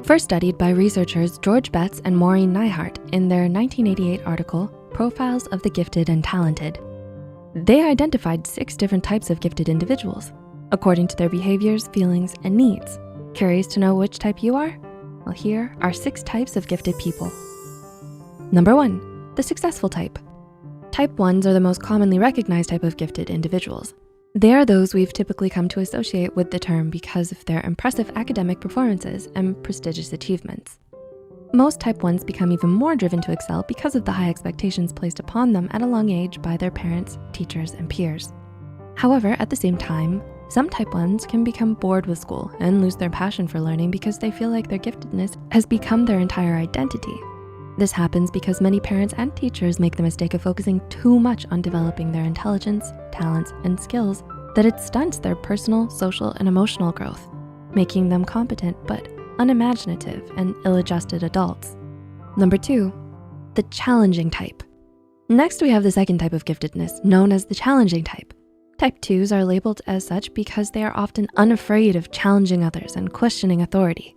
First studied by researchers George Betts and Maureen Neihart in their 1988 article, Profiles of the Gifted and Talented. They identified 6 different types of gifted individuals, according to their behaviors, feelings, and needs. Curious to know which type you are? Well, here are 6 types of gifted people. Number 1, the successful type. Type 1s are the most commonly recognized type of gifted individuals. They are those we've typically come to associate with the term because of their impressive academic performances and prestigious achievements. Most type 1s become even more driven to excel because of the high expectations placed upon them at a young age by their parents, teachers, and peers. However, at the same time, some type 1s can become bored with school and lose their passion for learning because they feel like their giftedness has become their entire identity. This happens because many parents and teachers make the mistake of focusing too much on developing their intelligence, talents, and skills that it stunts their personal, social, and emotional growth, making them competent but unimaginative and ill-adjusted adults. Number 2, the challenging type. Next, we have the second type of giftedness, known as the challenging type. Type 2s are labeled as such because they are often unafraid of challenging others and questioning authority.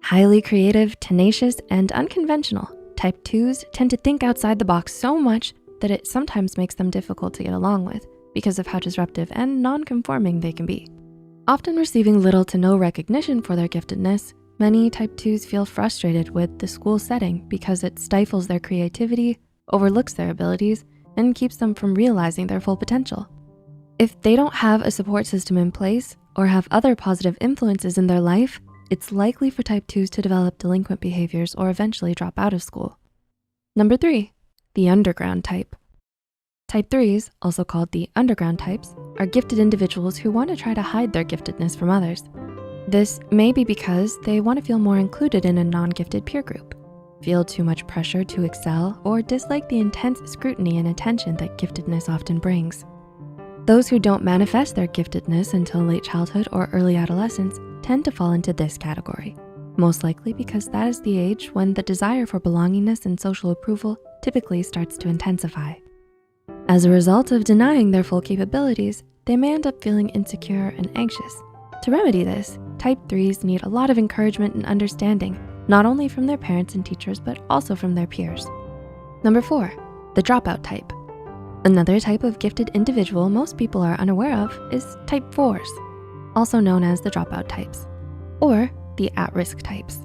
Highly creative, tenacious, and unconventional, Type 2s tend to think outside the box so much that it sometimes makes them difficult to get along with because of how disruptive and non-conforming they can be. Often receiving little to no recognition for their giftedness, many Type 2s feel frustrated with the school setting because it stifles their creativity, overlooks their abilities, and keeps them from realizing their full potential. If they don't have a support system in place or have other positive influences in their life, it's likely for Type 2s to develop delinquent behaviors or eventually drop out of school. Number 3, the underground type. Type 3s, also called the underground types, are gifted individuals who want to try to hide their giftedness from others. This may be because they want to feel more included in a non-gifted peer group, feel too much pressure to excel, or dislike the intense scrutiny and attention that giftedness often brings. Those who don't manifest their giftedness until late childhood or early adolescence tend to fall into this category, most likely because that is the age when the desire for belongingness and social approval typically starts to intensify. As a result of denying their full capabilities, they may end up feeling insecure and anxious. To remedy this, Type 3s need a lot of encouragement and understanding, not only from their parents and teachers, but also from their peers. Number 4, the dropout type. Another type of gifted individual most people are unaware of is Type 4s, also known as the dropout types, or the at-risk types.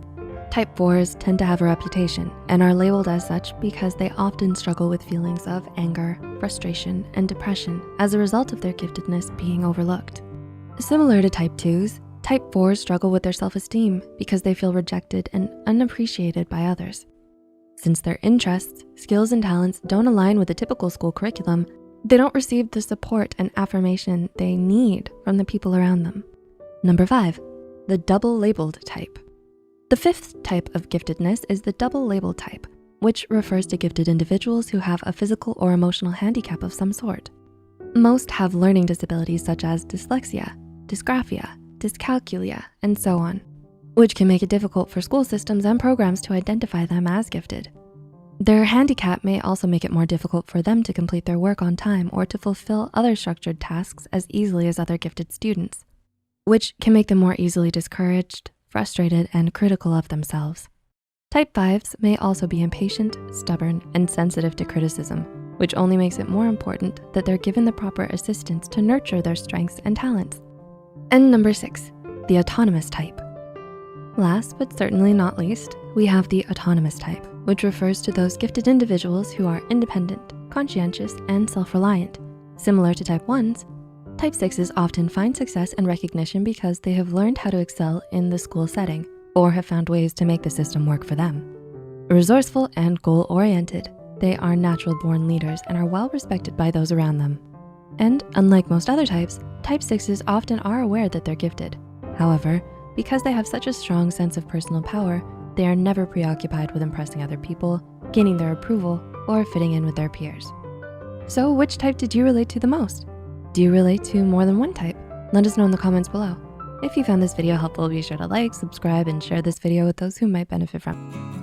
Type 4s tend to have a reputation and are labeled as such because they often struggle with feelings of anger, frustration, and depression as a result of their giftedness being overlooked. Similar to Type 2s, Type 4s struggle with their self-esteem because they feel rejected and unappreciated by others. Since their interests, skills, and talents don't align with the typical school curriculum, they don't receive the support and affirmation they need from the people around them. Number 5, the double-labeled type. The 5th type of giftedness is the double-labeled type, which refers to gifted individuals who have a physical or emotional handicap of some sort. Most have learning disabilities such as dyslexia, dysgraphia, dyscalculia, and so on, which can make it difficult for school systems and programs to identify them as gifted. Their handicap may also make it more difficult for them to complete their work on time or to fulfill other structured tasks as easily as other gifted students, which can make them more easily discouraged, frustrated, and critical of themselves. Type 5s may also be impatient, stubborn, and sensitive to criticism, which only makes it more important that they're given the proper assistance to nurture their strengths and talents. And number 6, the autonomous type. Last but certainly not least, we have the autonomous type, which refers to those gifted individuals who are independent, conscientious, and self-reliant. Similar to Type 1s, Type 6s often find success and recognition because they have learned how to excel in the school setting or have found ways to make the system work for them. Resourceful and goal-oriented, they are natural-born leaders and are well-respected by those around them. And unlike most other types, Type 6s often are aware that they're gifted. However, because they have such a strong sense of personal power, they are never preoccupied with impressing other people, gaining their approval, or fitting in with their peers. So which type did you relate to the most? Do you relate to more than one type? Let us know in the comments below. If you found this video helpful, be sure to like, subscribe, and share this video with those who might benefit from it.